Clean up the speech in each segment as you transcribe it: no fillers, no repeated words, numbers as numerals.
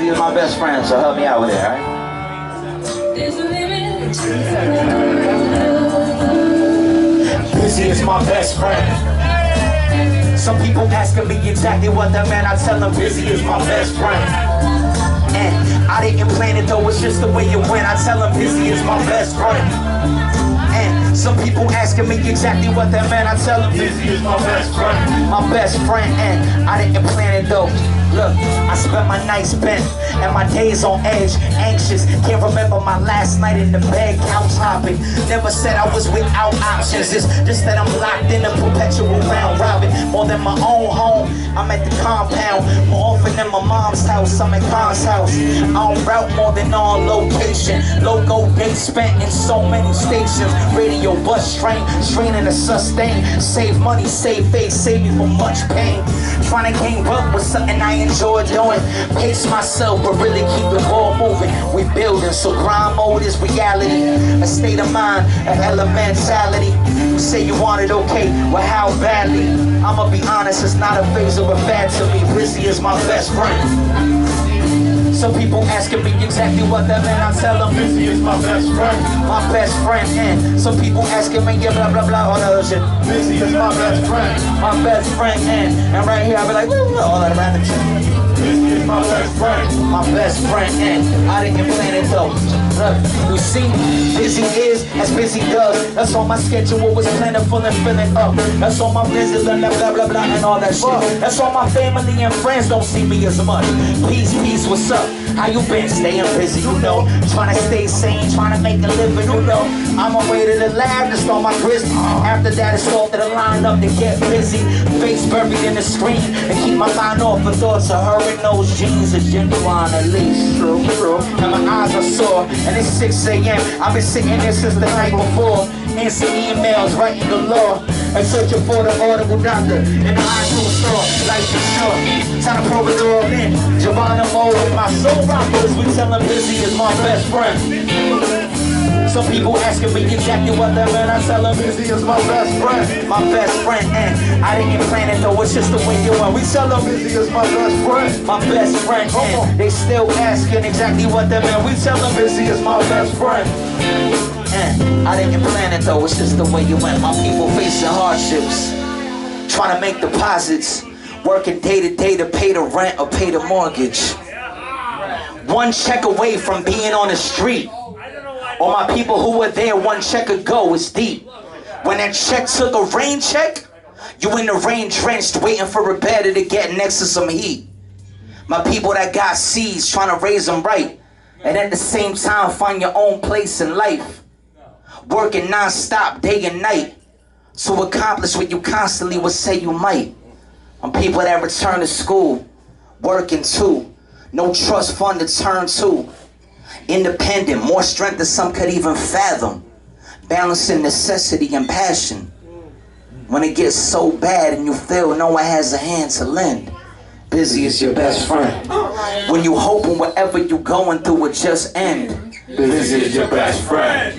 Busy is my best friend, so help me out with it, alright? Busy is my best friend. Some people asking me exactly what that meant. I tell them busy is my best friend. And I didn't plan it though, it's just the way it went. I tell them busy is my best friend. And some people asking me exactly what that meant. I tell them busy is my best friend. My best friend, and I didn't plan it though. Look, I spent my nights bent and my days on edge, anxious. Can't remember my last night in the bed, couch hopping. Never said I was without options. It's just that I'm locked in a perpetual round robin. More than my own home, I'm at the compound. More often than my mom's house, I'm at Khan's house. On route more than on location. Logo days spent in so many stations. Radio, bus, train, straining to sustain. Save money, save face, save me from much pain. Trying to gain up with something I enjoy doing. Pace myself, but really keep the ball moving. We building, so grind mode is reality. A state of mind, an elementality. You say you want it, okay, well how badly? I'ma be honest, it's not a phase or a fad to me. Busy is my best friend. Some people asking me exactly what that meant. I tell them busy is my best friend. My best friend. And some people asking me, yeah, blah, blah, blah, all that other shit. Busy is my best friend. My best friend. And right here, I be like, all that random shit. Busy is my best friend. My best friend. And I didn't plan it though. Look, you see, busy is as busy does. That's all my schedule was plentiful and filling up. That's all my business and blah, blah, blah, and all that shit. That's all my family and friends don't see me as much. Peace, peace, what's up? How you been? Staying busy, you know. Trying to stay sane, trying to make a living, you know. I'm on my way to the lab to start my grist. After that, it's all to the line up to get busy. Face buried in the screen and keep my mind off of thoughts of her in those jeans. Is genuine at least. True. And my eyes are sore. And it's 6 a.m. I've been sitting there since the night before. Answering emails, writing the law. And searching for the audible doctor in the iTunes store. Life is short. Time to probe it all in. Geronimo with my soul rockers. We tell him busy is my best friend. Some people asking me exactly what that meant. I tell them busy is my best friend. My best friend, and I didn't plan it though, it's just the way you went. We tell them busy is my best friend. My best friend, and they still asking exactly what that meant. We tell them busy is my best friend. And I didn't plan it though, it's just the way you went. My people facing hardships, trying to make deposits, working day to day to pay the rent or pay the mortgage. One check away from being on the street. All my people who were there 1 check ago is deep. When that check took a rain check, you in the rain drenched waiting for a better to get next to some heat. My people that got seeds trying to raise them right, and at the same time find your own place in life. Working non-stop day and night to accomplish what you constantly would say you might. I'm people that return to school, working too. No trust fund to turn to. Independent, more strength than some could even fathom. Balancing necessity and passion. When it gets so bad and you feel no one has a hand to lend, busy is your best friend. When you hoping whatever you going through will just end, busy is your best friend.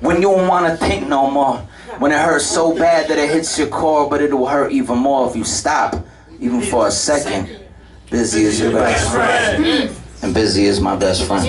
When you don't want to think no more, when it hurts so bad that it hits your core, but it'll hurt even more if you stop, even for a second, busy is your best friend. And busy is my best friend.